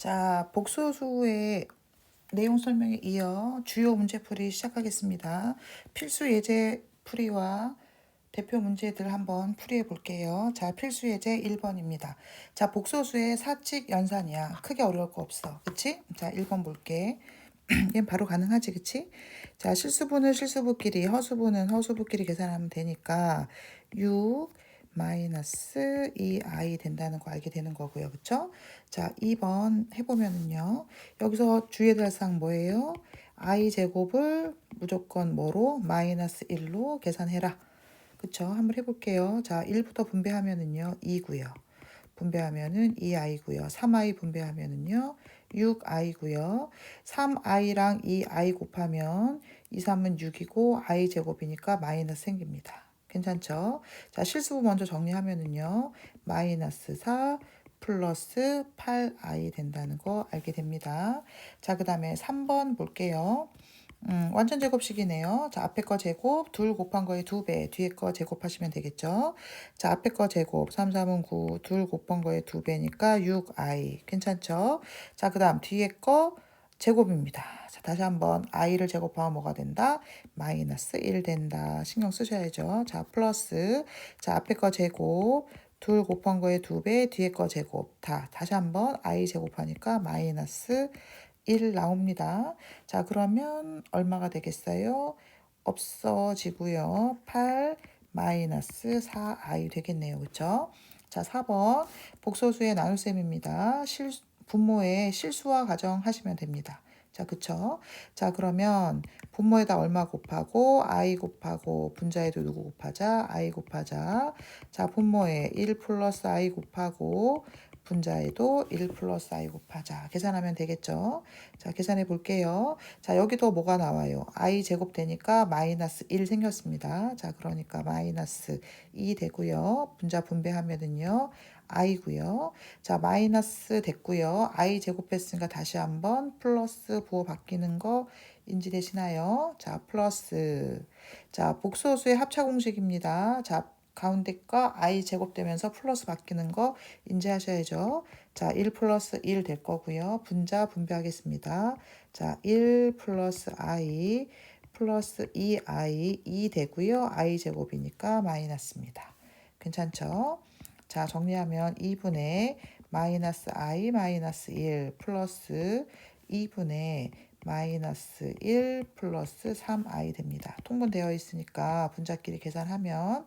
자, 복소수의 내용 설명에 이어 주요 문제풀이 시작하겠습니다. 필수 예제 풀이와 대표 문제들 한번 풀이해 볼게요. 자, 필수 예제 1번입니다. 자, 복소수의 사칙 연산이야. 크게 어려울 거 없어. 그치? 자, 1번 볼게. 얘는 바로 가능하지, 그치? 자, 실수분은 실수부끼리, 허수분은 허수부끼리 계산하면 되니까 6 마이너스 2i 된다는 거 알게 되는 거고요. 그쵸? 자, 2번 해보면은요. 여기서 주의해야 될 사항 뭐예요? i 제곱을 무조건 뭐로? 마이너스 1로 계산해라. 그쵸? 한번 해볼게요. 자, 1부터 분배하면은요. 2고요. 분배하면은 2i고요. 3i 분배하면은요. 6i고요. 3i랑 2i 곱하면 2, 3은 6이고 i 제곱이니까 마이너스 생깁니다. 괜찮죠? 자, 실수부 먼저 정리하면은요. 마이너스 4 플러스 8i 된다는 거 알게 됩니다. 자, 그 다음에 3번 볼게요. 완전 제곱식이네요. 자, 앞에 거 제곱, 둘 곱한 거의 2배, 뒤에 거 제곱하시면 되겠죠. 자, 앞에 거 제곱, 3, 3은 9, 둘 곱한 거의 2배니까 6i. 괜찮죠? 자, 그 다음 뒤에 거 제곱입니다. 자, 다시 한번 i를 제곱하면 뭐가 된다? 마이너스 1 된다. 신경 쓰셔야죠. 자, 플러스, 자, 앞에 거 제곱, 둘 곱한 거의 2배, 뒤에 거 제곱. 다시 한번 i 제곱하니까 마이너스 1 나옵니다. 자, 그러면 얼마가 되겠어요? 없어지고요. 8 마이너스 4i 되겠네요. 그쵸? 자, 4번 복소수의 나눗셈입니다. 분모에 실수와 가정하시면 됩니다. 자, 그쵸? 자, 그러면 분모에다 얼마 곱하고 i 곱하고 분자에도 누구 곱하자? i 곱하자. 자, 분모에 1 플러스 i 곱하고 분자에도 1 플러스 i 곱하자. 계산하면 되겠죠? 자, 계산해 볼게요. 자, 여기도 뭐가 나와요? i 제곱 되니까 마이너스 1 생겼습니다. 자, 그러니까 마이너스 2 되고요. 분자 분배하면은요. i고요. 자, 마이너스 됐고요. i 제곱했으니까 다시 한번 플러스 부호 바뀌는 거 인지되시나요? 자, 플러스. 자, 복소수의 합차 공식입니다. 자, 가운데 거 i 제곱되면서 플러스 바뀌는 거 인지하셔야죠. 자, 1 플러스 1 될 거고요. 분자 분배하겠습니다. 자, 1 플러스 i 플러스 2i 2 되고요. i 제곱이니까 마이너스입니다. 괜찮죠? 자, 정리하면 2분의 마이너스 i 마이너스 1 플러스 2분의 마이너스 1 플러스 3i 됩니다. 통분되어 있으니까 분자끼리 계산하면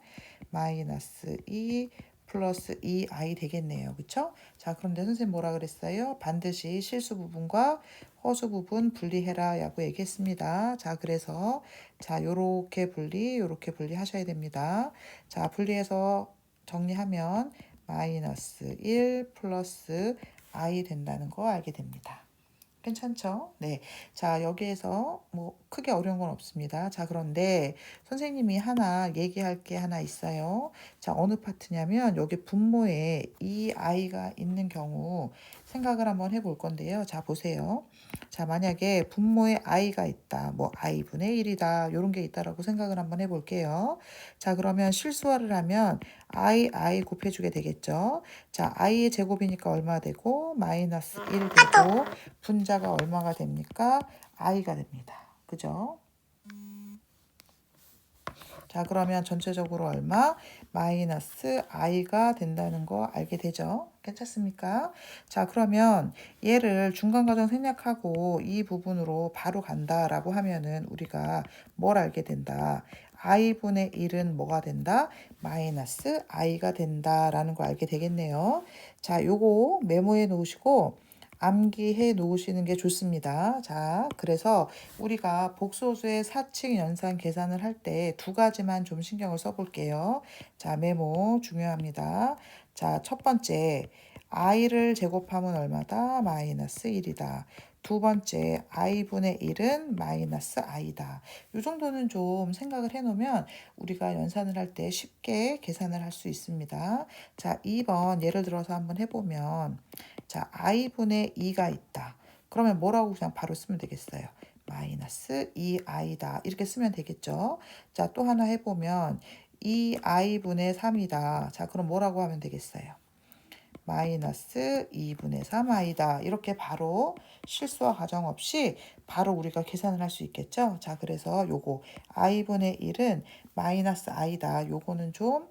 마이너스 2 플러스 2i 되겠네요. 그쵸? 자, 그런데 선생님 뭐라 그랬어요? 반드시 실수 부분과 허수 부분 분리해라 라고 얘기했습니다. 자, 그래서 자, 요렇게 요렇게 하셔야 됩니다. 자, 분리해서 정리하면 마이너스 1 플러스 i 된다는 거 알게 됩니다. 괜찮죠? 네. 자, 여기에서 뭐 크게 어려운 건 없습니다. 자, 그런데 선생님이 하나 얘기할 게 하나 있어요. 자, 어느 파트냐면 여기 분모에 이 아이가 있는 경우 생각을 한번 해볼 건데요. 자, 보세요. 자, 만약에 분모에 i가 있다. 뭐 i분의 1이다. 이런 게 있다라고 생각을 한번 해볼게요. 자, 그러면 실수화를 하면 i 곱해주게 되겠죠. 자, i의 제곱이니까 얼마 되고 마이너스 1 되고 분자가 얼마가 됩니까? i가 됩니다. 그죠? 자, 그러면 전체적으로 얼마? 마이너스 i가 된다는 거 알게 되죠? 괜찮습니까? 자, 그러면 얘를 중간과정 생략하고 이 부분으로 바로 간다라고 하면은 우리가 뭘 알게 된다? i분의 1은 뭐가 된다? 마이너스 i가 된다라는 거 알게 되겠네요. 자, 요거 메모해 놓으시고 암기해 놓으시는 게 좋습니다. 자, 그래서 우리가 복소수의 사칙 연산 계산을 할 때 두 가지만 좀 신경을 써볼게요. 자, 메모 중요합니다. 자, 첫 번째, i를 제곱하면 얼마다? 마이너스 1이다. 두 번째, i분의 1은 마이너스 i다. 이 정도는 좀 생각을 해놓으면 우리가 연산을 할 때 쉽게 계산을 할 수 있습니다. 자, 2번 예를 들어서 한번 해보면 자, i분의 2가 있다. 그러면 뭐라고 그냥 바로 쓰면 되겠어요. 마이너스 2i다. 이렇게 쓰면 되겠죠. 자, 또 하나 해보면 2i분의 3이다. 자, 그럼 뭐라고 하면 되겠어요. 마이너스 2분의 3i다. 이렇게 바로 실수와 가정 없이 바로 우리가 계산을 할 수 있겠죠. 자, 그래서 요거 i분의 1은 마이너스 i다. 요거는 좀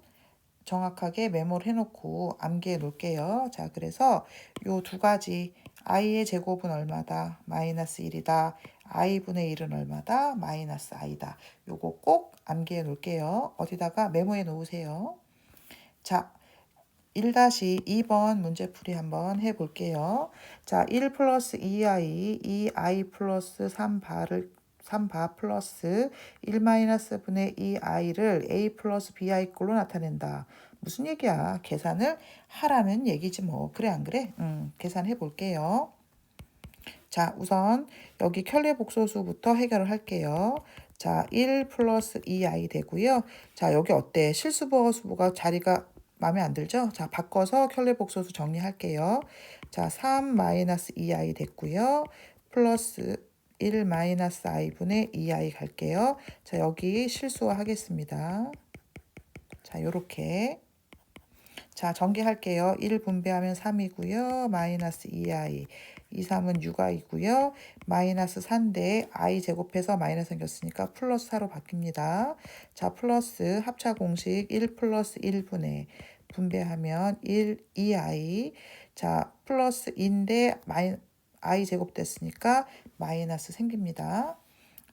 정확하게 메모를 해놓고 암기해 놓을게요. 자, 그래서 요 두 가지 i의 제곱은 얼마다? 마이너스 1이다. i분의 1은 얼마다? 마이너스 i다. 요거 꼭 암기해 놓을게요. 어디다가 메모해 놓으세요. 자, 1-2번 문제풀이 한번 해볼게요. 자, 1 플러스 2i, 2i 플러스 3바 플러스 1 마이너스 분의 2i를 a 플러스 bi꼴로 나타낸다. 무슨 얘기야? 계산을 하라는 얘기지 뭐. 그래 안 그래? 계산해 볼게요. 자, 우선 여기 켤레 복소수부터 해결을 할게요. 자, 1 플러스 2i 되고요. 자, 여기 어때? 실수부가 자리가 마음에 안 들죠? 자, 바꿔서 켤레 복소수 정리할게요. 자, 3 마이너스 2i 됐고요. 플러스 1 마이너스 i분의 2i 갈게요. 자, 여기 실수화 하겠습니다. 자, 요렇게. 자, 전개할게요. 1 분배하면 3이고요. 마이너스 2i. 2, 3은 6i고요. 마이너스 4인데 i 제곱해서 마이너스 생겼으니까 플러스 4로 바뀝니다. 자, 플러스 합차 공식 1 플러스 1분의 분배하면 2i. 자, 플러스 인데 i 제곱 됐으니까 마이너스 생깁니다.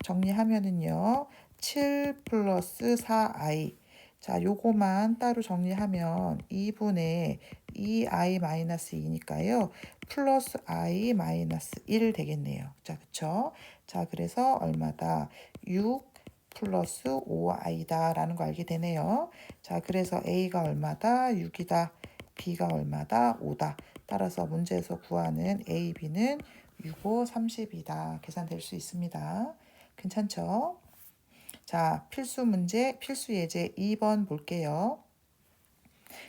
정리하면은요. 7 플러스 4i. 자, 요거만 따로 정리하면 2분의 2i 마이너스 2니까요. 플러스 i 마이너스 1 되겠네요. 자, 그쵸? 자, 그래서 얼마다? 6 플러스 5i다 라는 거 알게 되네요. 자, 그래서 a가 얼마다? 6이다. b가 얼마다? 5다. 따라서 문제에서 구하는 a, b는 6, 5, 30이다. 계산될 수 있습니다. 괜찮죠? 자, 필수 문제, 필수 예제 2번 볼게요.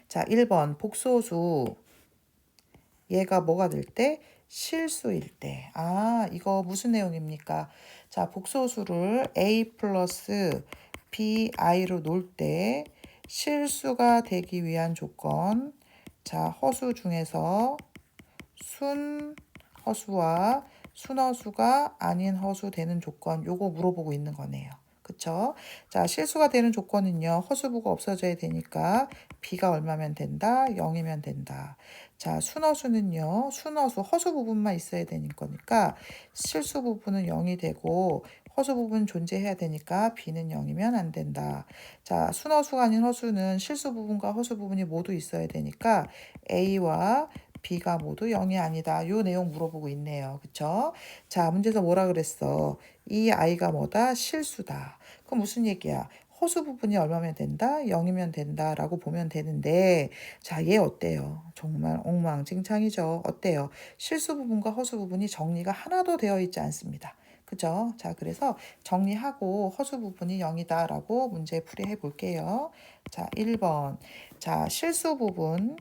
자, 1번 복소수. 얘가 뭐가 될 때? 실수일 때. 아, 이거 무슨 내용입니까? 자, 복소수를 a 플러스 bi로 놓을 때 실수가 되기 위한 조건. 자, 허수 중에서 순허수와 순허수가 아닌 허수 되는 조건. 요거 물어보고 있는 거네요. 그쵸? 자, 실수가 되는 조건은요. 허수부가 없어져야 되니까 b가 얼마면 된다? 0이면 된다. 자, 순허수는요. 순허수, 허수 부분만 있어야 되는 거니까 실수 부분은 0이 되고 허수 부분 존재해야 되니까 b는 0이면 안 된다. 자, 순허수가 아닌 허수는 실수 부분과 허수 부분이 모두 있어야 되니까 a와 b가 모두 0이 아니다. 요 내용 물어보고 있네요. 그쵸? 자, 문제에서 뭐라 그랬어? 이 아이가 뭐다? 실수다. 그럼 무슨 얘기야? 허수 부분이 얼마면 된다? 0이면 된다라고 보면 되는데, 자, 얘 어때요? 정말 엉망진창이죠. 어때요? 실수 부분과 허수 부분이 정리가 하나도 되어 있지 않습니다. 그죠? 자, 그래서 정리하고 허수 부분이 0이다라고 문제 풀이해 볼게요. 자, 1번. 자, 실수 부분.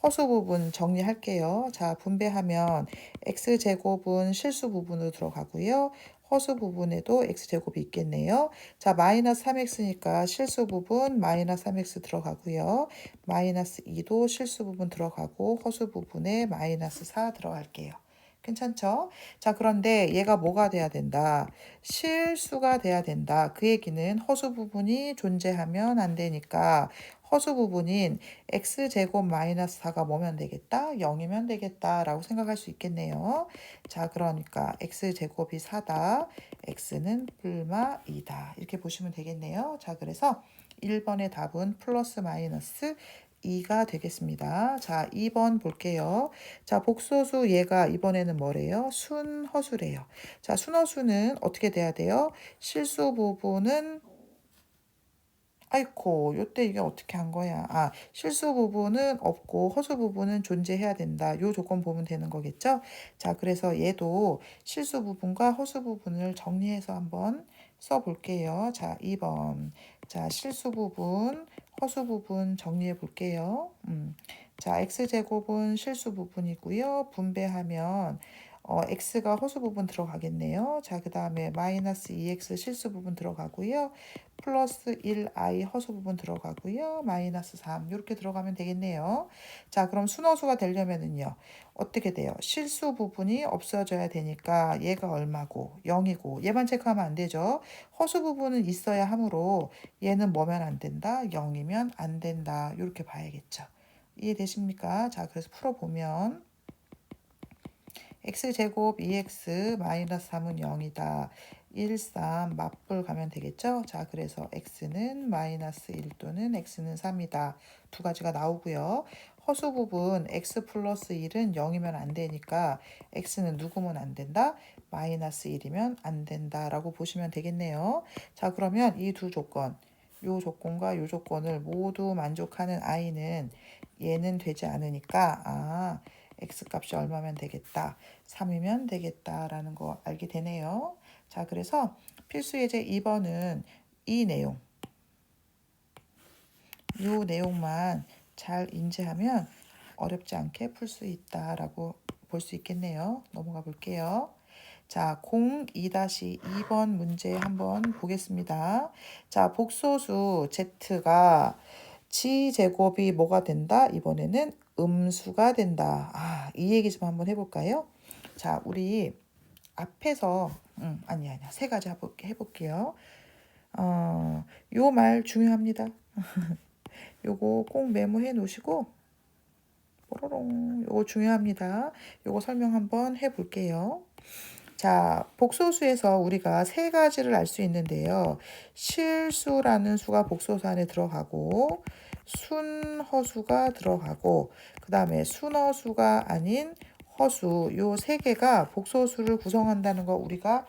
허수 부분 정리할게요. 자, 분배하면 x제곱은 실수 부분으로 들어가고요. 허수 부분에도 x제곱이 있겠네요. 자, 마이너스 3x니까 실수 부분 마이너스 3x 들어가고요. 마이너스 2도 실수 부분 들어가고 허수 부분에 마이너스 4 들어갈게요. 괜찮죠? 자, 그런데 얘가 뭐가 돼야 된다? 실수가 돼야 된다. 그 얘기는 허수 부분이 존재하면 안 되니까 허수 부분인 x제곱 마이너스 4가 뭐면 되겠다? 0이면 되겠다라고 생각할 수 있겠네요. 자, 그러니까 x제곱이 4다. x는 뿔마 2다. 이렇게 보시면 되겠네요. 자, 그래서 1번의 답은 플러스 마이너스 2가 되겠습니다. 자, 2번 볼게요. 자, 복소수 얘가 이번에는 뭐래요? 순허수래요. 자, 순허수는 어떻게 돼야 돼요? 실수 부분은 아이코, 요때 이게 어떻게 한 거야? 아, 실수 부분은 없고 허수 부분은 존재해야 된다. 요 조건 보면 되는 거겠죠? 자, 그래서 얘도 실수 부분과 허수 부분을 정리해서 한번 써볼게요. 자, 2번. 자, 실수 부분, 허수 부분 정리해 볼게요. 자, x제곱은 실수 부분이고요. 분배하면 x가 허수 부분 들어가겠네요. 자, 그 다음에 마이너스 2x 실수 부분 들어가고요. 플러스 1i 허수 부분 들어가고요. 마이너스 3 이렇게 들어가면 되겠네요. 자, 그럼 순허수가 되려면은요. 어떻게 돼요? 실수 부분이 없어져야 되니까 얘가 얼마고 0이고 얘만 체크하면 안 되죠. 허수 부분은 있어야 하므로 얘는 뭐면 안 된다? 0이면 안 된다. 이렇게 봐야겠죠. 이해되십니까? 자, 그래서 풀어보면 x제곱 2x 마이너스 3은 0이다. 1, 3 맞불 가면 되겠죠? 자, 그래서 x는 마이너스 1 또는 x는 3이다. 두 가지가 나오고요. 허수 부분 x 플러스 1은 0이면 안 되니까 x는 누구면 안 된다? 마이너스 1이면 안 된다라고 보시면 되겠네요. 자, 그러면 이 두 조건, 요 조건과 요 조건을 모두 만족하는 i는 얘는 되지 않으니까 x값이 얼마면 되겠다. 3이면 되겠다라는 거 알게 되네요. 자, 그래서 필수 예제 2번은 이 내용, 요 내용만 잘 인지하면 어렵지 않게 풀 수 있다라고 볼 수 있겠네요. 넘어가 볼게요. 자, 02-2번 문제 한번 보겠습니다. 자, 복소수 z가 g제곱이 뭐가 된다? 이번에는 음수가 된다. 이 얘기 좀 한번 해볼까요? 자, 우리 앞에서 아니야. 세 가지 해볼게요. 요 말 중요합니다. 요거 꼭 메모해 놓으시고 뽀로롱 요거 중요합니다. 요거 설명 한번 해볼게요. 자, 복소수에서 우리가 세 가지를 알 수 있는데요. 실수라는 수가 복소수 안에 들어가고 순허수가 들어가고 그 다음에 순허수가 아닌 허수 요 세 개가 복소수를 구성한다는 거 우리가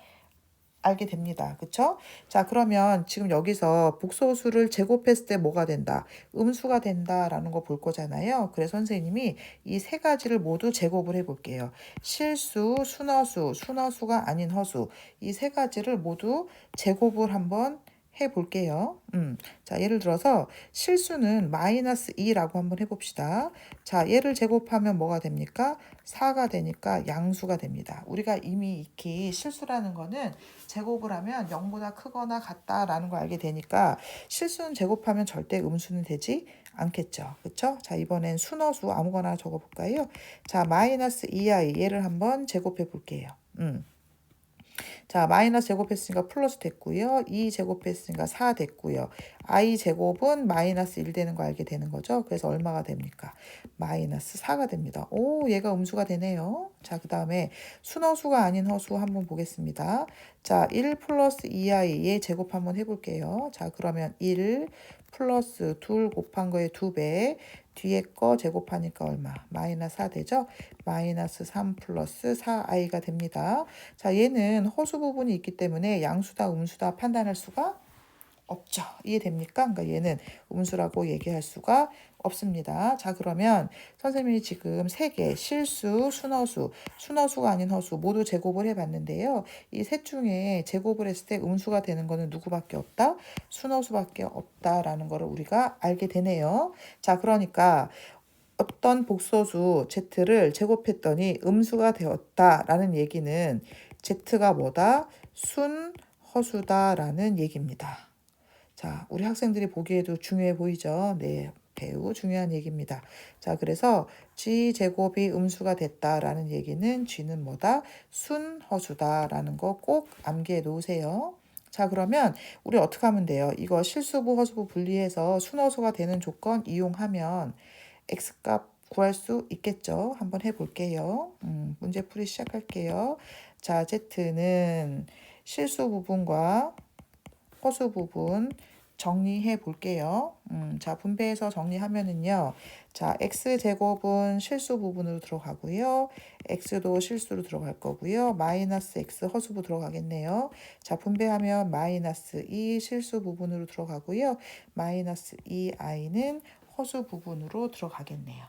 알게 됩니다. 그쵸? 자, 그러면 지금 여기서 복소수를 제곱했을 때 뭐가 된다? 음수가 된다라는 거 볼 거잖아요. 그래서 선생님이 이 세 가지를 모두 제곱을 해볼게요. 실수, 순허수, 순허수가 아닌 허수 이 세 가지를 모두 제곱을 한번 해볼게요. 자, 예를 들어서 실수는 마이너스 2라고 한번 해봅시다. 자, 얘를 제곱하면 뭐가 됩니까? 4가 되니까 양수가 됩니다. 우리가 이미 익히 실수라는 거는 제곱을 하면 0보다 크거나 같다라는 걸 알게 되니까 실수는 제곱하면 절대 음수는 되지 않겠죠. 그렇죠? 자, 이번엔 순허수 아무거나 적어볼까요? 자, 마이너스 2i 얘를 한번 제곱해 볼게요. 자, 마이너스 제곱했으니까 플러스 됐고요. 2 제곱했으니까 4 됐고요. i 제곱은 마이너스 1 되는 거 알게 되는 거죠. 그래서 얼마가 됩니까? 마이너스 4가 됩니다. 오, 얘가 음수가 되네요. 자, 그 다음에 순허수가 아닌 허수 한번 보겠습니다. 자, 1 플러스 2i 얘 제곱 한번 해볼게요. 자, 그러면 1 플러스 2 곱한 거에 2배 뒤에 거 제곱하니까 얼마? 마이너스 4 되죠? 마이너스 3 플러스 4i가 됩니다. 자, 얘는 허수 부분이 있기 때문에 양수다 음수다 판단할 수가 없죠. 이해됩니까? 그러니까 얘는 음수라고 얘기할 수가 없습니다. 자, 그러면 선생님이 지금 세 개 실수, 순허수, 순허수가 아닌 허수 모두 제곱을 해봤는데요. 이 셋 중에 제곱을 했을 때 음수가 되는 거는 누구밖에 없다? 순허수밖에 없다라는 거를 우리가 알게 되네요. 자, 그러니까 어떤 복소수 z를 제곱했더니 음수가 되었다라는 얘기는 z가 뭐다? 순허수다라는 얘기입니다. 자, 우리 학생들이 보기에도 중요해 보이죠? 네, 매우 중요한 얘기입니다. 자, 그래서 g제곱이 음수가 됐다라는 얘기는 g는 뭐다? 순허수다라는 거 꼭 암기해 놓으세요. 자, 그러면 우리 어떻게 하면 돼요? 이거 실수부, 허수부 분리해서 순허수가 되는 조건 이용하면 x값 구할 수 있겠죠? 한번 해볼게요. 문제 풀이 시작할게요. 자, z는 실수 부분과 허수 부분 정리해 볼게요. 자, 분배해서 정리하면은요. 자, x제곱은 실수 부분으로 들어가고요. x도 실수로 들어갈 거고요. 마이너스 x 허수부 들어가겠네요. 자, 분배하면 마이너스 2 실수 부분으로 들어가고요. 마이너스 2i는 허수 부분으로 들어가겠네요.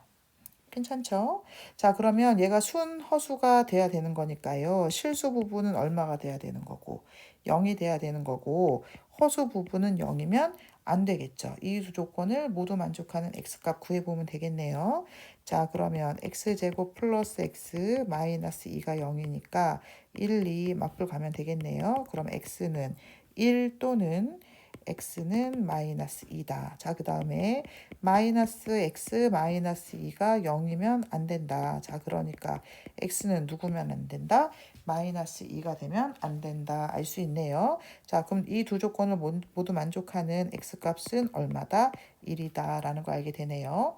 괜찮죠? 자, 그러면 얘가 순허수가 돼야 되는 거니까요. 실수 부분은 얼마가 돼야 되는 거고 0이 돼야 되는 거고 허수 부분은 0이면 안 되겠죠. 이 두 조건을 모두 만족하는 x값 구해보면 되겠네요. 자, 그러면 x제곱 플러스 x 마이너스 2가 0이니까 1, 2 맞불 가면 되겠네요. 그럼 x는 1 또는 x는 마이너스 2다. 자, 그 다음에 마이너스 x 마이너스 2가 0이면 안 된다. 자, 그러니까 x는 누구면 안 된다? 마이너스 2가 되면 안 된다. 알 수 있네요. 자, 그럼 이 두 조건을 모두 만족하는 x값은 얼마다? 1이다 라는 거 알게 되네요.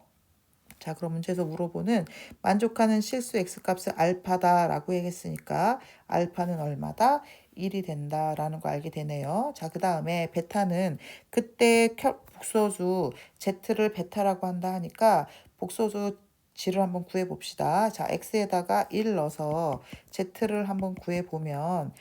자, 그럼 문제에서 물어보는 만족하는 실수 x값은 알파다라고 얘기했으니까 알파는 얼마다? 1이 된다라는 거 알게 되네요. 자, 그 다음에 베타는 그때 복소수 z를 베타라고 한다 하니까 복소수 g를 한번 구해 봅시다. 자, x에다가 1 넣어서 z를 한번 구해 보면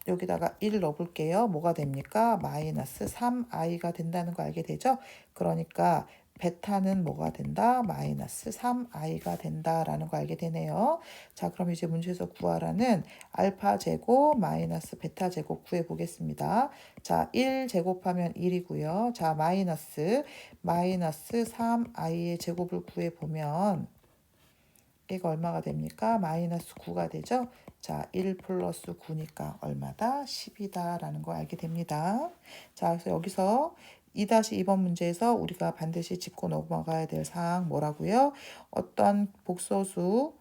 여기다가 1 넣어볼게요. 뭐가 됩니까? 마이너스 3i가 된다는 거 알게 되죠? 그러니까 베타는 뭐가 된다? 마이너스 3i가 된다라는 거 알게 되네요. 자, 그럼 이제 문제에서 구하라는 알파 제곱 마이너스 베타 제곱 구해 보겠습니다. 자, 1 제곱하면 1이고요. 자, 마이너스 3i의 제곱을 구해 보면 얘가 얼마가 됩니까? 마이너스 9가 되죠? 자, 1 플러스 9니까 얼마다? 10이다 라는 거 알게 됩니다. 자, 그래서 여기서 2-2번 문제에서 우리가 반드시 짚고 넘어가야 될 사항 뭐라고요? 어떤 복소수를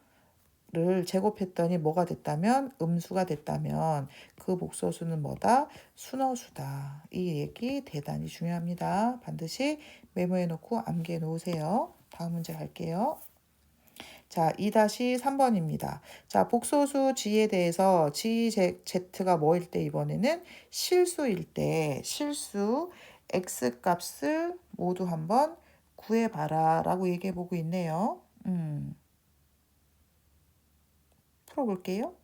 제곱했더니 뭐가 됐다면? 음수가 됐다면 그 복소수는 뭐다? 순어수다. 이 얘기 대단히 중요합니다. 반드시 메모해 놓고 암기해 놓으세요. 다음 문제 갈게요. 자, 2-3번입니다. 자, 복소수 g에 대해서 gz가 뭐일 때 이번에는 실수일 때 실수 x 값을 모두 한번 구해봐라 라고 얘기해 보고 있네요. 풀어볼게요.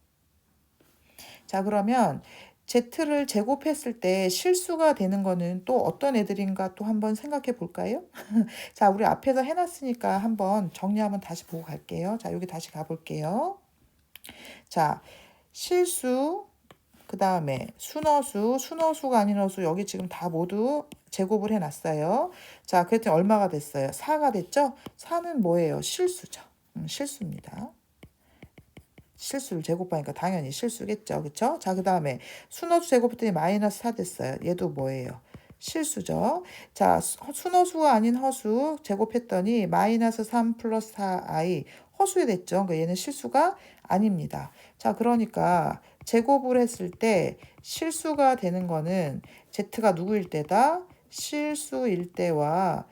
자, 그러면 z를 제곱했을 때 실수가 되는 거는 또 어떤 애들인가 또 한번 생각해 볼까요? 자, 우리 앞에서 해놨으니까 한번 정리 한번 다시 보고 갈게요. 자, 여기 다시 가볼게요. 자, 실수, 그 다음에 순어수가 아닌 어수, 여기 지금 다 모두 제곱을 해놨어요. 자, 그랬더니 얼마가 됐어요? 4가 됐죠? 4는 뭐예요? 실수죠. 실수입니다. 실수를 제곱하니까 당연히 실수겠죠. 그쵸? 자, 그 다음에 순어수 제곱했더니 마이너스 4 됐어요. 얘도 뭐예요? 실수죠. 자, 순어수가 아닌 허수 제곱했더니 마이너스 3 플러스 4i 허수에 됐죠. 그러니까 얘는 실수가 아닙니다. 자, 그러니까 제곱을 했을 때 실수가 되는 거는 z가 누구일 때다? 실수일 때와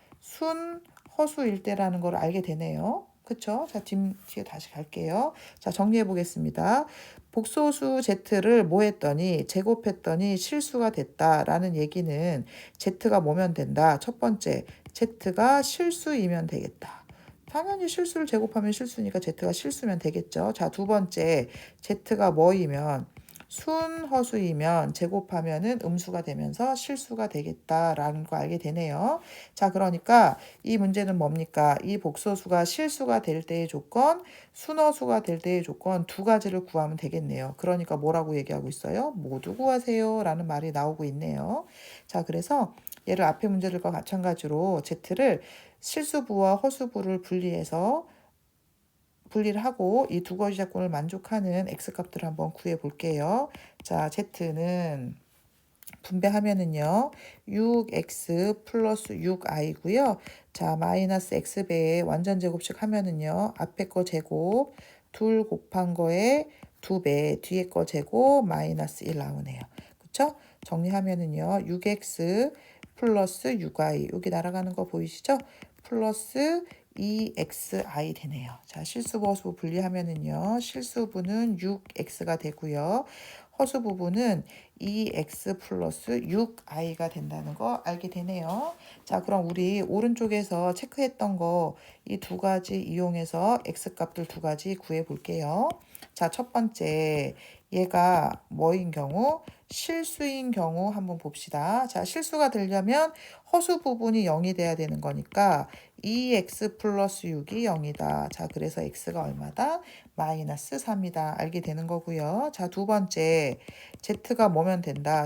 허수일 때라는 걸 알게 되네요. 그쵸? 자, 뒤에 다시 갈게요. 자, 정리해 보겠습니다. 복소수 z를 뭐 했더니 제곱했더니 실수가 됐다라는 얘기는 z가 뭐면 된다. 첫 번째, z가 실수이면 되겠다. 당연히 실수를 제곱하면 실수니까 z가 실수면 되겠죠. 자, 두 번째, z가 뭐이면 순허수이면 제곱하면은 음수가 되면서 실수가 되겠다라는 거 알게 되네요. 자, 그러니까 이 문제는 뭡니까? 이 복소수가 실수가 될 때의 조건, 순어수가 될 때의 조건 두 가지를 구하면 되겠네요. 그러니까 뭐라고 얘기하고 있어요? 모두 구하세요 라는 말이 나오고 있네요. 자, 그래서 얘를 앞에 문제들과 마찬가지로 z를 실수부와 허수부를 분리를 하고 이 두 가지 조건을 만족하는 x값들을 한번 구해 볼게요. 자, z는 분배하면은요. 6x 플러스 6i고요. 자, 마이너스 x배에 완전 제곱식 하면은요. 앞에 거 제곱, 둘 곱한 거에 2배, 뒤에 거 제곱, 마이너스 1 나오네요. 그쵸? 정리하면은요. 6x 플러스 6i, 여기 날아가는 거 보이시죠? 플러스 2xi 되네요. 자, 실수부 허수부 분리하면은요. 실수부는 6x가 되고요. 허수 부분은 2x 플러스 6i가 된다는 거 알게 되네요. 자, 그럼 우리 오른쪽에서 체크했던 거 이 두 가지 이용해서 x값들 두 가지 구해 볼게요. 자, 첫 번째, 얘가 뭐인 경우? 실수인 경우 한번 봅시다. 자, 실수가 되려면 허수 부분이 0이 돼야 되는 거니까 2x 플러스 6이 0이다. 자, 그래서 x가 얼마다? 마이너스 3이다. 알게 되는 거고요. 자, 두 번째, z가 뭐면 된다?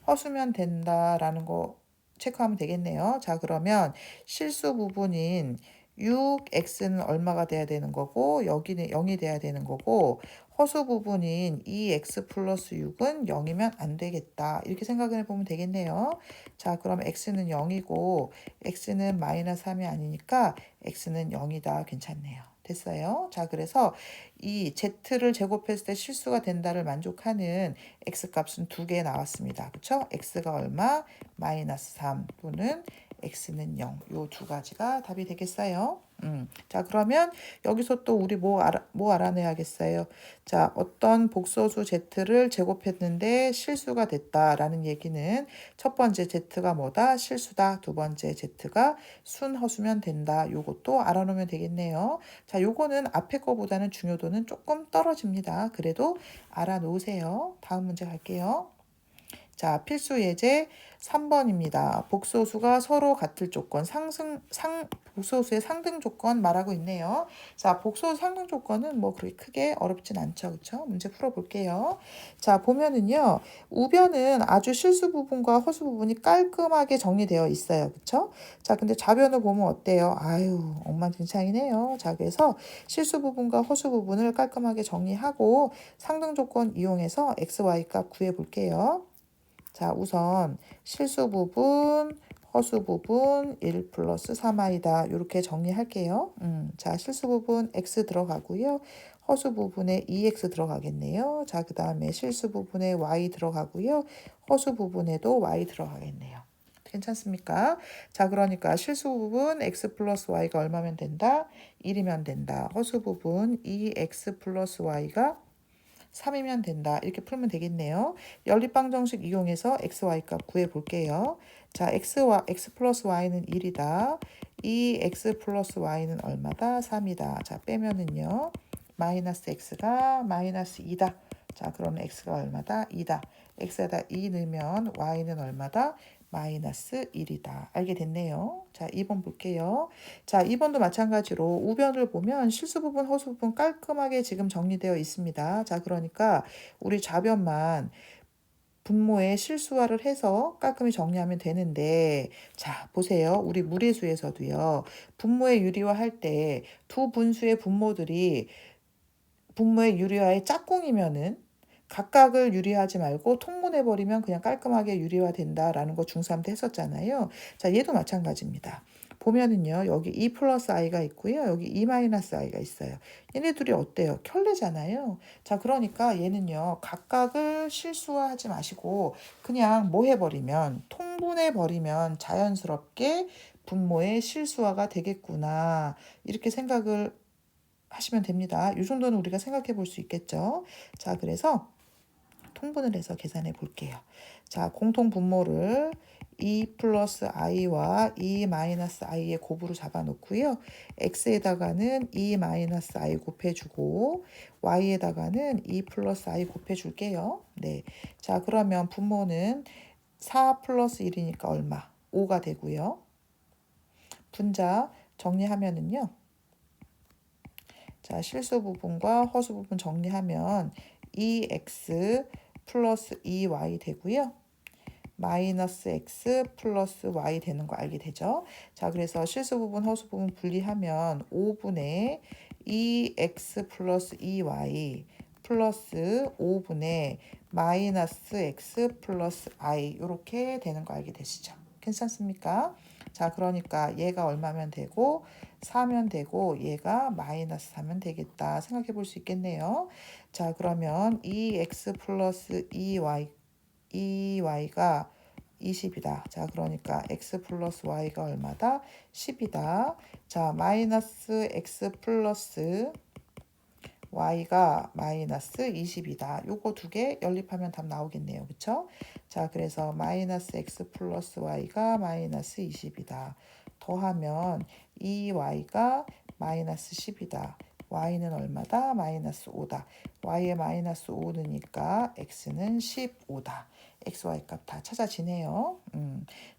허수면 된다라는 거 체크하면 되겠네요. 자, 그러면 실수 부분인 6x는 얼마가 돼야 되는 거고 여기는 0이 돼야 되는 거고 허수 부분인 2x 플러스 6은 0이면 안 되겠다. 이렇게 생각을 해보면 되겠네요. 자, 그럼 x는 0이고 x는 마이너스 3이 아니니까 x는 0이다. 괜찮네요. 됐어요. 자, 그래서 이 z를 제곱했을 때 실수가 된다를 만족하는 x 값은 두 개 나왔습니다. 그쵸? x가 얼마? 마이너스 3 또는 x는 0. 요 두 가지가 답이 되겠어요. 자, 그러면 여기서 또 우리 뭐 알아내야겠어요? 자, 어떤 복소수 z를 제곱했는데 실수가 됐다라는 얘기는 첫 번째 z가 뭐다? 실수다. 두 번째 z가 순허수면 된다. 요것도 알아놓으면 되겠네요. 자, 요거는 앞에 거보다는 중요도는 조금 떨어집니다. 그래도 알아놓으세요. 다음 문제 갈게요. 자, 필수 예제 3번입니다. 복소수가 서로 같을 조건, 복소수의 상등 조건 말하고 있네요. 자, 복소수 상등 조건은 뭐 그렇게 크게 어렵진 않죠. 그쵸? 문제 풀어볼게요. 자, 보면은요, 우변은 아주 실수 부분과 허수 부분이 깔끔하게 정리되어 있어요. 그쵸? 자, 근데 좌변을 보면 어때요? 아유, 엉망진창이네요. 자, 그래서 실수 부분과 허수 부분을 깔끔하게 정리하고 상등 조건 이용해서 x, y 값 구해볼게요. 자, 우선 실수 부분, 허수 부분 1 플러스 3i다. 이렇게 정리할게요. 자, 실수 부분 x 들어가고요. 허수 부분에 2x 들어가겠네요. 자, 그 다음에 실수 부분에 y 들어가고요. 허수 부분에도 y 들어가겠네요. 괜찮습니까? 자, 그러니까 실수 부분 x 플러스 y가 얼마면 된다? 1이면 된다. 허수 부분 2x 플러스 y가 3이면 된다. 이렇게 풀면 되겠네요. 연립방정식 이용해서 x, y 값 구해볼게요. 자, x 플러스 y는 1이다. 이 x 플러스 y는 얼마다? 3이다. 자, 빼면은요. 마이너스 x가 마이너스 2다. 자, 그러면 x가 얼마다? 2다. x에다 2 넣으면 y는 얼마다? 마이너스 1이다. 알게 됐네요. 자, 2번 볼게요. 자, 2번도 마찬가지로 우변을 보면 실수 부분, 허수 부분 깔끔하게 지금 정리되어 있습니다. 자, 그러니까 우리 좌변만 분모에 실수화를 해서 깔끔히 정리하면 되는데, 자, 보세요. 우리 무리수에서도요. 분모에 유리화할 때 두 분수의 분모들이 분모의 유리화의 짝꿍이면은 각각을 유리하지 말고 통분해버리면 그냥 깔끔하게 유리화 된다라는 거 중3 때 했었잖아요. 자, 얘도 마찬가지입니다. 보면은요, 여기 2 플러스 i가 있고요. 여기 2 마이너스 i가 있어요. 얘네 둘이 어때요? 켤레잖아요. 자, 그러니까 얘는요, 각각을 실수화하지 마시고 그냥 뭐 해버리면, 통분해버리면 자연스럽게 분모의 실수화가 되겠구나. 이렇게 생각을 하시면 됩니다. 이 정도는 우리가 생각해 볼 수 있겠죠. 자, 그래서 통분을 해서 계산해 볼게요. 자, 공통 분모를 2 플러스 i와 2 마이너스 i의 곱으로 잡아 놓고요. x에다가는 2 마이너스 i 곱해주고 y에다가는 2 플러스 i 곱해줄게요. 네. 자, 그러면 분모는 4 플러스 1이니까 얼마? 5가 되고요. 분자 정리하면은요. 자, 실수 부분과 허수 부분 정리하면 2x 플러스 2y 되고요. 마이너스 x 플러스 y 되는 거 알게 되죠? 자, 그래서 실수 부분, 허수 부분 분리하면 5분의 2x 플러스 2y 플러스 5분의 마이너스 x 플러스 i 이렇게 되는 거 알게 되시죠? 괜찮습니까? 자, 그러니까 얘가 얼마면 되고 4면 되고 얘가 마이너스 4면 되겠다 생각해 볼 수 있겠네요. 자, 그러면 2x 플러스 2y가 20이다. 자, 그러니까 x 플러스 y가 얼마다? 10이다. 자, 마이너스 x 플러스 y가 마이너스 20이다. 요거 두 개 연립하면 답 나오겠네요. 그쵸? 자, 그래서 마이너스 x 플러스 y가 마이너스 20이다. 더하면 2y가 마이너스 10이다. y는 얼마다? 마이너스 5다. y에 마이너스 5 넣으니까 x는 15다. x, y 값 다 찾아지네요.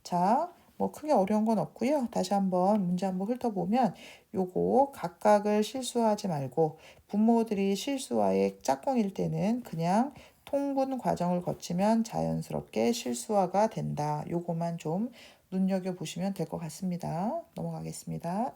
자, 뭐 크게 어려운 건 없고요. 다시 한번 문제 한번 훑어보면 요거 각각을 실수하지 말고 부모들이 실수화의 짝꿍일 때는 그냥 통분 과정을 거치면 자연스럽게 실수화가 된다. 요거만 좀 눈여겨보시면 될 것 같습니다. 넘어가겠습니다.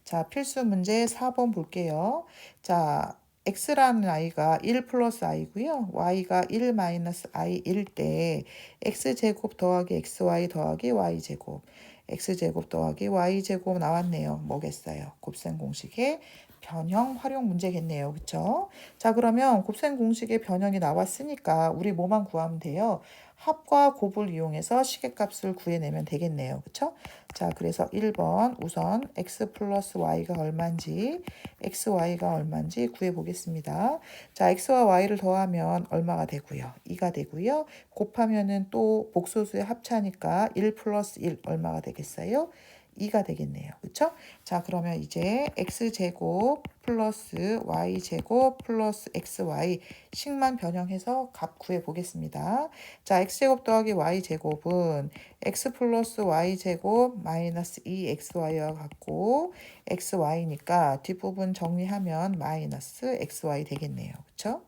자, 필수 문제 4번 볼게요. 자, x라는 i가 1 플러스 i고요. y가 1 마이너스 i일 때 x제곱 더하기 xy 더하기 y제곱 x제곱 더하기 y제곱 나왔네요. 뭐겠어요? 곱셈 공식의 변형 활용 문제겠네요. 그쵸? 자, 그러면 곱셈 공식의 변형이 나왔으니까 우리 뭐만 구하면 돼요? 합과 곱을 이용해서 시계값을 구해내면 되겠네요. 그쵸? 자, 그래서 1번 우선 x 플러스 y가 얼마인지 xy가 얼마인지 구해보겠습니다. 자, x와 y를 더하면 얼마가 되고요? 2가 되고요. 곱하면은 또 복소수의 합차니까 1 플러스 1 얼마가 되겠어요? 2가 되겠네요. 그쵸? 자, 그러면 이제 x제곱 플러스 y제곱 플러스 xy 식만 변형해서 값 구해 보겠습니다. 자, x제곱 더하기 y제곱은 x 플러스 y제곱 마이너스 2xy와 같고 xy니까 뒷부분 정리하면 마이너스 xy 되겠네요. 그쵸?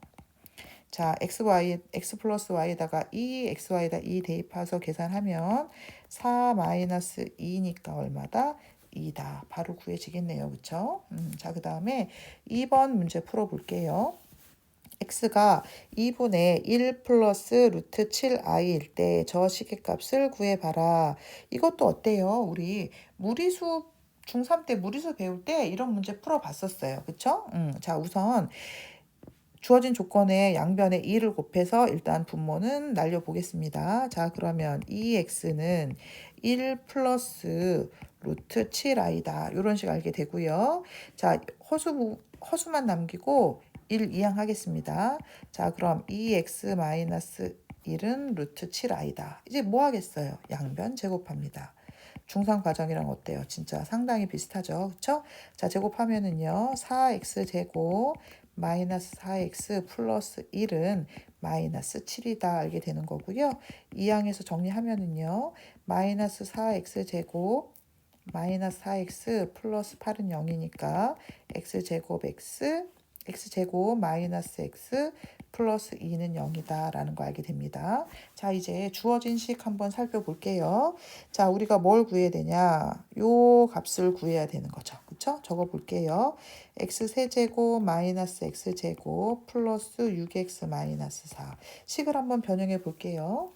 자, x 플러스 y에다가 2, xy에다 2 대입해서 계산하면 4 마이너스 2니까 얼마다? 2다. 바로 구해지겠네요. 그쵸? 자, 그 다음에 2번 문제 풀어볼게요. x가 2분의 1 플러스 루트 7i일 때 저 시계값을 구해봐라. 이것도 어때요? 우리 무리수 중3 때 무리수 배울 때 이런 문제 풀어봤었어요. 그쵸? 자, 우선 주어진 조건에 양변에 2를 곱해서 일단 분모는 날려보겠습니다. 자, 그러면 2x는 1 플러스 루트 7i다. 이런 식 알게 되고요. 자, 허수만 남기고 1 이항하겠습니다. 자, 그럼 2x 마이너스 1은 루트 7i다. 이제 뭐 하겠어요? 양변 제곱합니다. 중상 과정이랑 어때요? 진짜 상당히 비슷하죠. 그쵸? 자, 제곱하면은요. 4x 제곱 마이너스 4x 플러스 1은 마이너스 7이다 알게 되는 거고요. 이항에서 정리하면은요. 마이너스 4x 제곱 마이너스 4x 플러스 8은 0이니까 x제곱 x제곱 마이너스 x 플러스 2는 0이다 라는 거 알게 됩니다. 자, 이제 주어진 식 한번 살펴볼게요. 자, 우리가 뭘 구해야 되냐? 요 값을 구해야 되는 거죠. 그쵸? 적어 볼게요. x 세제곱 마이너스 x제곱 플러스 6x 마이너스 4. 식을 한번 변형해 볼게요.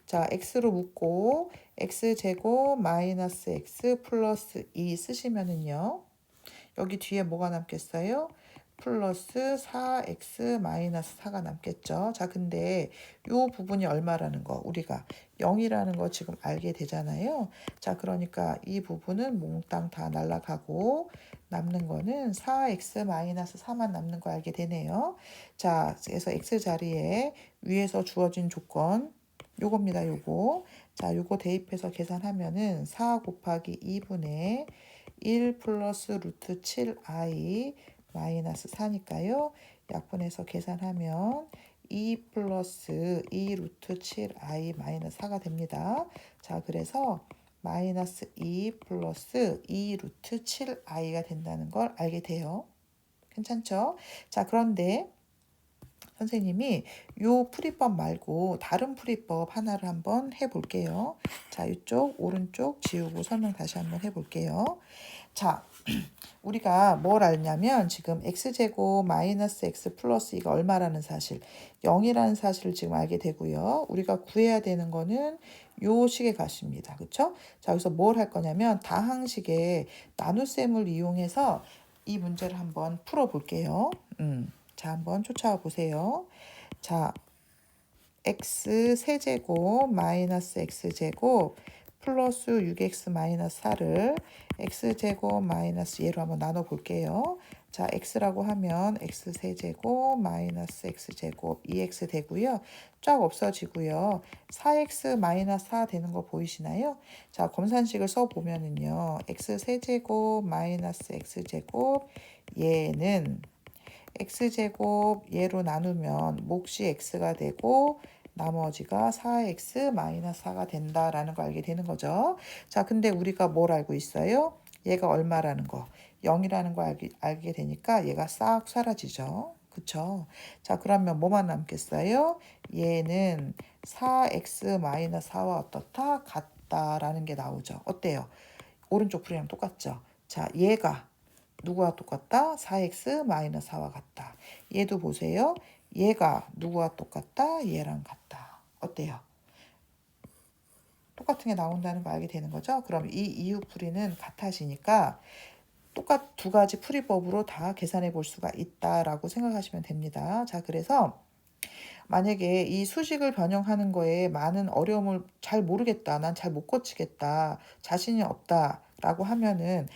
자, x로 묶고 x제곱 마이너스 x 플러스 2 쓰시면은요. 여기 뒤에 뭐가 남겠어요? 플러스 4x 마이너스 4가 남겠죠. 자, 근데 요 부분이 얼마라는 거 우리가 0이라는 거 지금 알게 되잖아요. 자, 그러니까 이 부분은 몽땅 다 날아가고 남는 거는 4x 마이너스 4만 남는 거 알게 되네요. 자, 그래서 x 자리에 위에서 주어진 조건 요겁니다. 요거. 자, 요거 대입해서 계산하면은 4 곱하기 2분의 1 플러스 루트 7i 마이너스 4니까요. 약분해서 계산하면 2 플러스 2 루트 7i 마이너스 4가 됩니다. 자, 그래서 마이너스 2 플러스 2 루트 7i가 된다는 걸 알게 돼요. 괜찮죠? 자, 그런데 선생님이 요 풀이법 말고 다른 풀이법 하나를 한번 해볼게요. 자, 이쪽 오른쪽 지우고 설명 다시 한번 해볼게요. 자, 우리가 뭘 알냐면 지금 x제곱 마이너스 x 플러스 2가 얼마라는 사실 0이라는 사실을 지금 알게 되고요. 우리가 구해야 되는 거는 요 식의 값입니다. 그쵸? 자, 여기서 뭘 할 거냐면 다항식의 나눗셈을 이용해서 이 문제를 한번 풀어볼게요. 자, 한번 쫓아와 보세요. 자, x 세제곱 마이너스 x제곱 플러스 6x 마이너스 4를 x제곱 마이너스 얘로 한번 나눠 볼게요. 자, x라고 하면 x 세제곱 마이너스 x제곱 2x 되고요. 쫙 없어지고요. 4x 마이너스 4 되는 거 보이시나요? 자, 검산식을 써보면은요. x 세제곱 마이너스 x제곱 얘는 x제곱 얘로 나누면 몫이 x가 되고 나머지가 4x 마이너스 4가 된다라는 거 알게 되는 거죠. 자, 근데 우리가 뭘 알고 있어요? 얘가 얼마라는 거 0이라는 거 알게 되니까 얘가 싹 사라지죠. 그쵸? 자, 그러면 뭐만 남겠어요? 얘는 4x 마이너스 4와 어떻다? 같다라는 게 나오죠. 어때요? 오른쪽 풀이랑 똑같죠? 자, 얘가 누구와 똑같다? 4x 마이너스 4와 같다. 얘도 보세요. 얘가 누구와 똑같다? 얘랑 같다. 어때요? 똑같은 게 나온다는 거 알게 되는 거죠? 그럼 이 이유 풀이는 같아지니까 똑같 두 가지 풀이법으로 다 계산해 볼 수가 있다라고 생각하시면 됩니다. 자, 그래서 만약에 이 수식을 변형하는 거에 많은 어려움을 잘 모르겠다, 난 잘 못 고치겠다, 자신이 없다 라고 하면은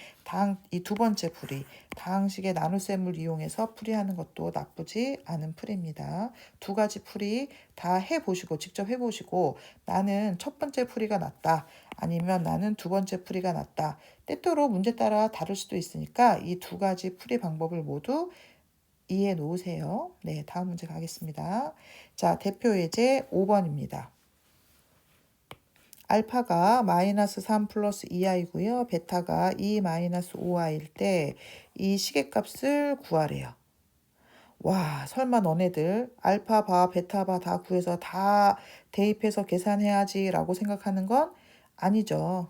이 두 번째 풀이, 다항식의 나눗셈을 이용해서 풀이하는 것도 나쁘지 않은 풀이입니다. 두 가지 풀이 다 해보시고, 직접 해보시고, 나는 첫 번째 풀이가 낫다, 아니면 나는 두 번째 풀이가 낫다, 때때로 문제 따라 다를 수도 있으니까 이 두 가지 풀이 방법을 모두 이해해 놓으세요. 네, 다음 문제 가겠습니다. 자, 대표 예제 5번입니다. 알파가 마이너스 3 플러스 2i고요. 베타가 2 마이너스 5i일 때 이 시계값을 구하래요. 와, 설마 너네들 알파 바, 베타 바 다 구해서 다 대입해서 계산해야지 라고 생각하는 건 아니죠.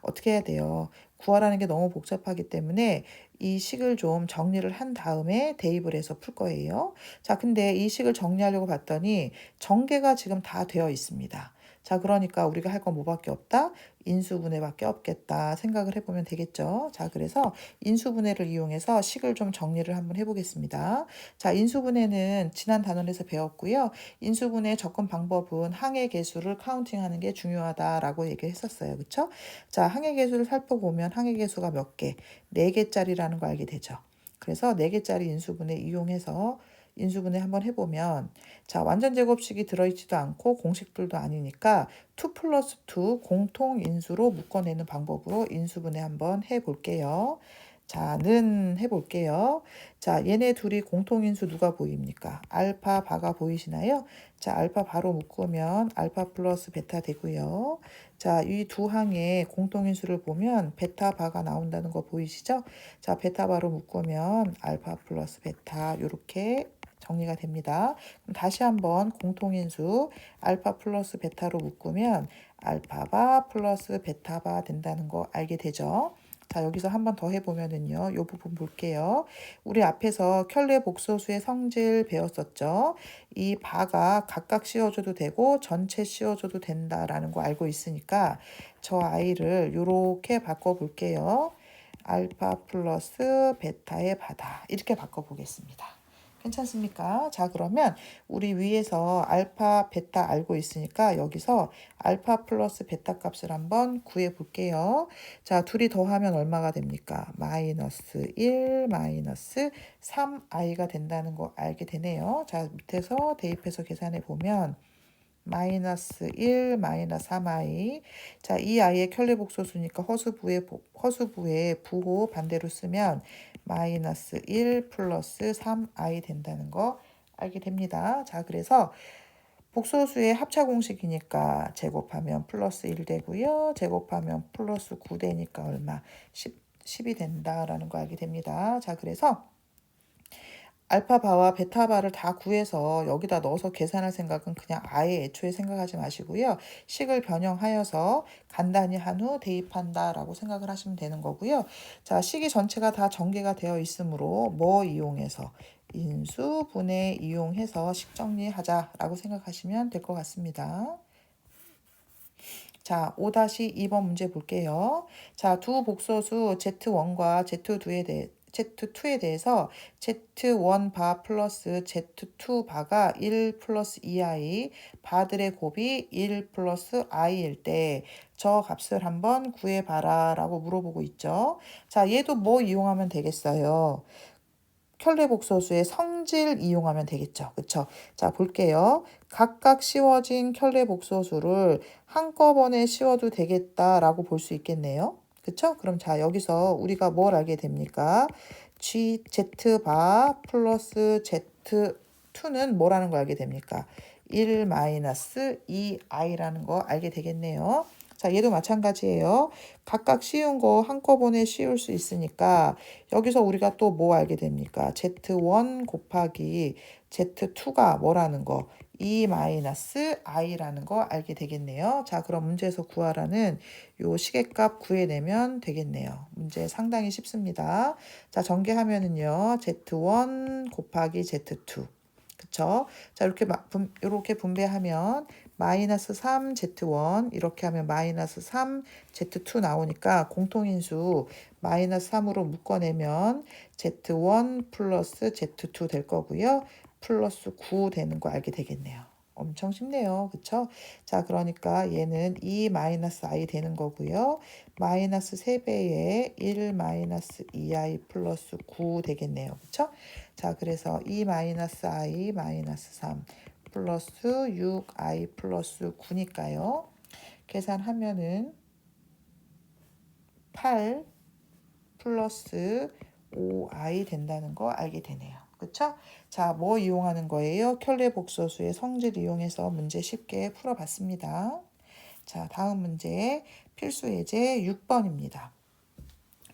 어떻게 해야 돼요? 구하라는 게 너무 복잡하기 때문에 이 식을 좀 정리를 한 다음에 대입을 해서 풀 거예요. 자, 근데 이 식을 정리하려고 봤더니 전개가 지금 다 되어 있습니다. 자, 그러니까 우리가 할 건 뭐밖에 없다? 인수분해밖에 없겠다 생각을 해보면 되겠죠. 자, 그래서 인수분해를 이용해서 식을 좀 정리를 한번 해보겠습니다. 자, 인수분해는 지난 단원에서 배웠고요. 인수분해 접근 방법은 항의 개수를 카운팅하는 게 중요하다라고 얘기를 했었어요. 그렇죠? 자, 항의 개수를 살펴보면 항의 개수가 몇 개? 4개짜리라는 거 알게 되죠. 그래서 4개짜리 인수분해 이용해서 인수분해 한번 해보면, 자, 완전 제곱식이 들어있지도 않고 공식들도 아니니까 2 플러스 2 공통 인수로 묶어내는 방법으로 인수분해 한번 해볼게요. 자, 는 해볼게요. 자, 얘네 둘이 공통인수 누가 보입니까? 알파 바가 보이시나요? 자, 알파 바로 묶으면 알파 플러스 베타 되고요. 자, 이 두 항의 공통인수를 보면 베타 바가 나온다는 거 보이시죠? 자, 베타 바로 묶으면 알파 플러스 베타 이렇게 정리가 됩니다. 그럼 다시 한번 공통인수 알파 플러스 베타로 묶으면 알파바 플러스 베타바 된다는 거 알게 되죠. 자, 여기서 한번 더 해보면은요, 이 부분 볼게요. 우리 앞에서 켤레 복소수의 성질 배웠었죠. 이 바가 각각 씌워줘도 되고 전체 씌워줘도 된다라는 거 알고 있으니까 저 아이를 이렇게 바꿔볼게요. 알파 플러스 베타의 바다 이렇게 바꿔보겠습니다. 괜찮습니까? 자, 그러면 우리 위에서 알파, 베타 알고 있으니까 여기서 알파 플러스 베타 값을 한번 구해 볼게요. 자, 둘이 더하면 얼마가 됩니까? 마이너스 1, 마이너스 3i가 된다는 거 알게 되네요. 자, 밑에서 대입해서 계산해 보면 마이너스 1, 마이너스 3i. 자, 이 i의 켤레복소수니까 허수부의 부호 반대로 쓰면 마이너스 1 플러스 3i 된다는 거 알게 됩니다. 자, 그래서 복소수의 합차 공식이니까 제곱하면 플러스 1 되고요. 제곱하면 플러스 9 되니까 얼마? 10이 된다라는 거 알게 됩니다. 자, 그래서 알파바와 베타바를 다 구해서 여기다 넣어서 계산할 생각은 그냥 아예 애초에 생각하지 마시고요. 식을 변형하여서 간단히 한 후 대입한다라고 생각을 하시면 되는 거고요. 자, 식이 전체가 다 전개가 되어 있으므로 뭐 이용해서 인수분해 이용해서 식 정리하자라고 생각하시면 될 것 같습니다. 자, 5-2번 문제 볼게요. 자, 두 복소수 Z1과 Z2에 대해서 Z1 바 플러스 Z2 바가 1 플러스 2i, 바들의 곱이 1 플러스 i일 때 저 값을 한번 구해봐라 라고 물어보고 있죠. 자, 얘도 뭐 이용하면 되겠어요? 켤레복소수의 성질 이용하면 되겠죠. 그쵸? 자, 볼게요. 각각 씌워진 켤레복소수를 한꺼번에 씌워도 되겠다라고 볼 수 있겠네요. 그쵸? 그럼 자, 여기서 우리가 뭘 알게 됩니까? Z바 플러스 Z2는 뭐라는 걸 알게 됩니까? 1 마이너스 2i라는 거 알게 되겠네요. 자, 얘도 마찬가지예요. 각각 씌운 거 한꺼번에 씌울 수 있으니까 여기서 우리가 또 뭐 알게 됩니까? Z1 곱하기 Z2가 뭐라는 거? E-i라는 거 알게 되겠네요. 자, 그럼 문제에서 구하라는 요 시계값 구해내면 되겠네요. 문제 상당히 쉽습니다. 자, 전개하면은요. Z1 곱하기 Z2. 그쵸? 자, 이렇게 분배하면 마이너스 3Z1 이렇게 하면 마이너스 3Z2 나오니까 공통인수 마이너스 3으로 묶어내면 Z1 플러스 Z2 될 거고요. 플러스 9 되는 거 알게 되겠네요. 엄청 쉽네요. 그쵸? 자, 그러니까 얘는 2 마이너스 i 되는 거고요. 마이너스 3배에 1 마이너스 2i 플러스 9 되겠네요. 그쵸? 자, 그래서 2 마이너스 i 마이너스 3 플러스 6i 플러스 9니까요. 계산하면은 8 플러스 5i 된다는 거 알게 되네요. 그쵸? 자, 뭐 이용하는 거예요? 켤레 복소수의 성질 이용해서 문제 쉽게 풀어봤습니다. 자, 다음 문제 필수 예제 6번입니다.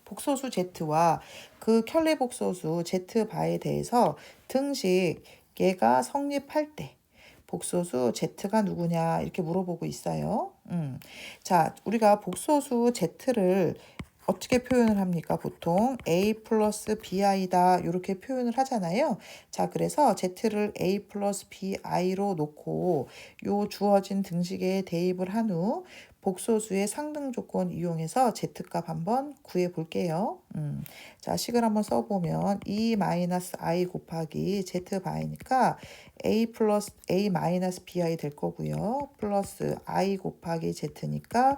복소수 Z와 그 켤레 복소수 Z바에 대해서 등식 얘가 성립할 때 복소수 Z가 누구냐 이렇게 물어보고 있어요. 자, 우리가 복소수 Z를 어떻게 표현을 합니까? 보통 A 플러스 BI다 이렇게 표현을 하잖아요. 자, 그래서 Z를 A 플러스 BI로 놓고 요 주어진 등식에 대입을 한 후 복소수의 상등 조건 이용해서 Z값 한번 구해 볼게요. 자, 식을 한번 써보면 E-i 곱하기 Z바이니까 A 플러스 A 마이너스 BI 될 거고요. 플러스 I 곱하기 Z니까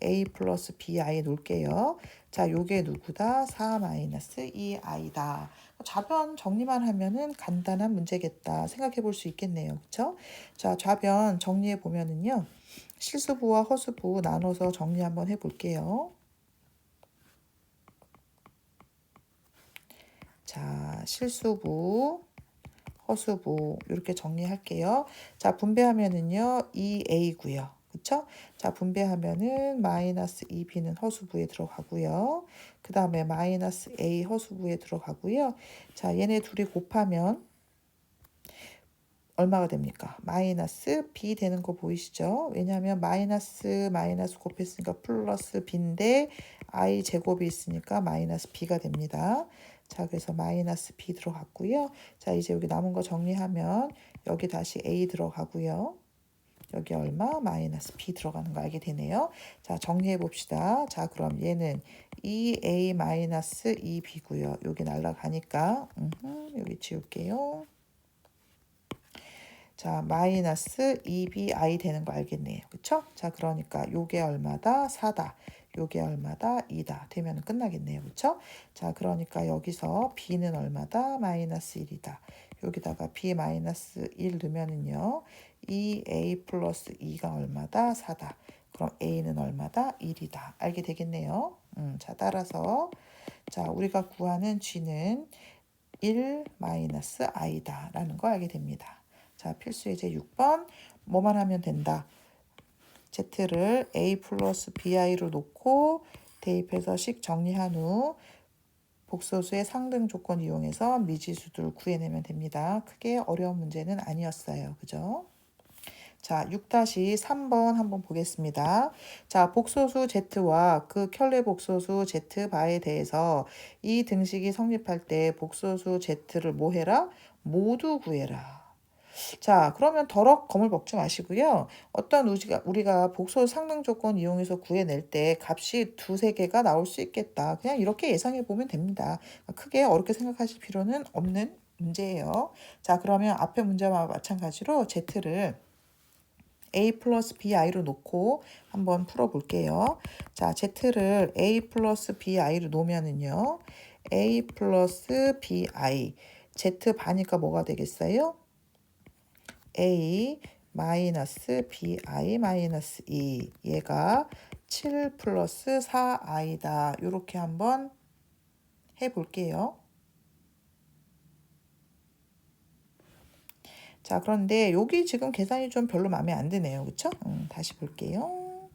A 플러스 BI 놓을게요. 자, 요게 누구다? 4 마이너스 2i다. 좌변 정리만 하면은 간단한 문제겠다 생각해 볼 수 있겠네요. 그쵸? 자, 좌변 정리해 보면은요. 실수부와 허수부 나눠서 정리 한번 해 볼게요. 자, 실수부, 허수부 이렇게 정리할게요. 자, 분배하면은요. 2a고요. 그쵸? 자, 분배하면은 마이너스 2b는 허수부에 들어가고요. 그 다음에 마이너스 a 허수부에 들어가고요. 자, 얘네 둘이 곱하면 얼마가 됩니까? 마이너스 b 되는 거 보이시죠? 왜냐하면 마이너스 곱했으니까 플러스 b인데 i 제곱이 있으니까 마이너스 b가 됩니다. 자, 그래서 마이너스 b 들어갔고요. 자, 이제 여기 남은 거 정리하면 여기 다시 a 들어가고요. 여기 얼마? 마이너스 b 들어가는 거 알게 되네요. 자, 정리해 봅시다. 자, 그럼 얘는 2a 마이너스 2b고요. 여기 날라가니까 여기 지울게요. 자, 마이너스 2bi 되는 거 알겠네요. 그쵸? 자, 그러니까 요게 얼마다? 4다. 요게 얼마다? 2다. 되면 끝나겠네요. 그쵸? 자, 그러니까 여기서 b는 얼마다? 마이너스 1이다. 여기다가 b 마이너스 1 넣으면은요. 2a 플러스 2가 얼마다? 4다. 그럼 a는 얼마다? 1이다. 알게 되겠네요. 자, 따라서 자, 우리가 구하는 g는 1 마이너스 i다 라는 거 알게 됩니다. 자, 필수 예제 6번 뭐만 하면 된다. Z를 A 플러스 BI로 놓고 대입해서 식 정리한 후 복소수의 상등 조건 이용해서 미지수들 구해내면 됩니다. 크게 어려운 문제는 아니었어요. 그죠? 자, 6-3번 한번 보겠습니다. 자, 복소수 Z와 그 켤레 복소수 Z바에 대해서 이 등식이 성립할 때 복소수 Z를 뭐 해라? 모두 구해라. 자, 그러면 더럽 검을 먹지 마시고요. 어떤 우리가 복소 상등 조건 이용해서 구해낼 때 값이 두세 개가 나올 수 있겠다. 그냥 이렇게 예상해 보면 됩니다. 크게 어렵게 생각하실 필요는 없는 문제예요. 자, 그러면 앞에 문제와 마찬가지로 Z를 A 플러스 BI로 놓고 한번 풀어볼게요. 자, Z를 A 플러스 BI로 놓으면은요. A 플러스 BI. Z 바니까 뭐가 되겠어요? A 마이너스 BI 마이너스 2 얘가 7 플러스 4i다. 이렇게 한번 해볼게요. 자, 그런데 여기 지금 계산이 좀 별로 마음에 안 드네요. 그쵸? 다시 볼게요.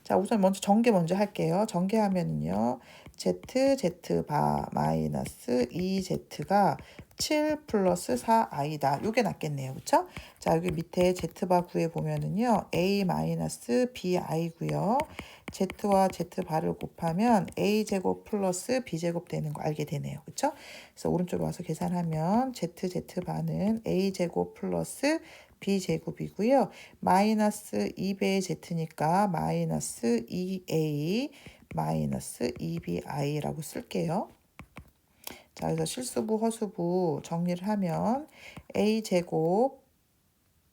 자, 우선 먼저 전개 먼저 할게요. 전개하면은요. z 마이너스 2z가 7 플러스 4i다. 요게 낫겠네요. 그쵸? 자, 여기 밑에 z바 구해 보면은요. a 마이너스 bi고요. z와 z바를 곱하면 a제곱 플러스 b제곱 되는 거 알게 되네요. 그쵸? 그래서 오른쪽에 와서 계산하면 z바는 a제곱 플러스 b제곱이고요. 마이너스 2배의 z니까 마이너스 2a 마이너스 2bi라고 쓸게요. 자, 그래서 실수부 허수부 정리를 하면 a제곱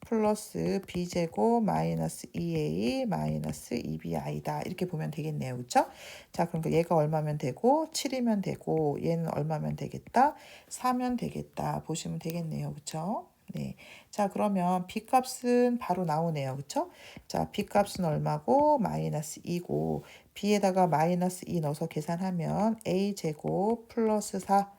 플러스 b제곱 마이너스 2a 마이너스 2bi다. 이렇게 보면 되겠네요. 그쵸? 자, 그러니까 얘가 얼마면 되고 7이면 되고 얘는 얼마면 되겠다? 4면 되겠다. 보시면 되겠네요. 그쵸? 네. 자, 그러면 b값은 바로 나오네요. 그쵸? 자, b값은 얼마고 마이너스 2고 b에다가 마이너스 2 넣어서 계산하면 a제곱 플러스 4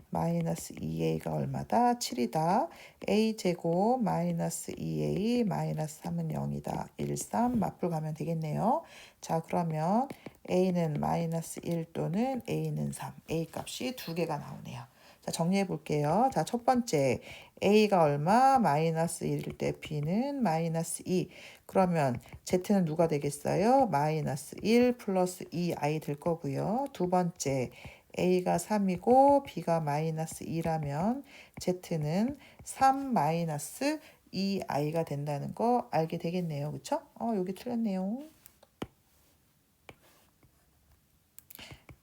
마이너스 2a가 얼마다? 7이다. a제곱 마이너스 2a 마이너스 3은 0이다. 1, 3 맞불 가면 되겠네요. 자, 그러면 a는 마이너스 1 또는 a는 3. a 값이 두 개가 나오네요. 자, 정리해 볼게요. 자, 첫 번째 a가 얼마? 마이너스 1일 때 b는 마이너스 2. 그러면 z는 누가 되겠어요? 마이너스 1 플러스 2i 될 거고요. 두 번째 a가 3이고 b가 마이너스 2라면 z는 3 마이너스 2i가 된다는 거 알게 되겠네요. 그쵸? 여기 틀렸네요.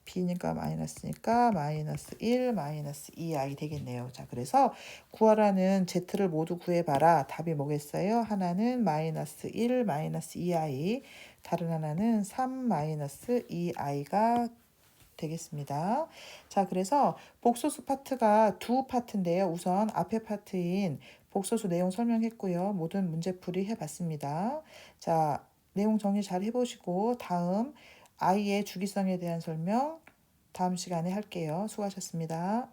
b니까 마이너스니까 마이너스 1 마이너스 2i 되겠네요. 자, 그래서 구하라는 z를 모두 구해봐라. 답이 뭐겠어요? 하나는 마이너스 1 마이너스 2i, 다른 하나는 3 마이너스 2i가 되겠습니다. 자, 그래서 복소수 파트가 두 파트인데요. 우선 앞에 파트인 복소수 내용 설명했고요. 모든 문제풀이 해봤습니다. 자, 내용 정리 잘 해보시고 다음 i의 주기성에 대한 설명 다음 시간에 할게요. 수고하셨습니다.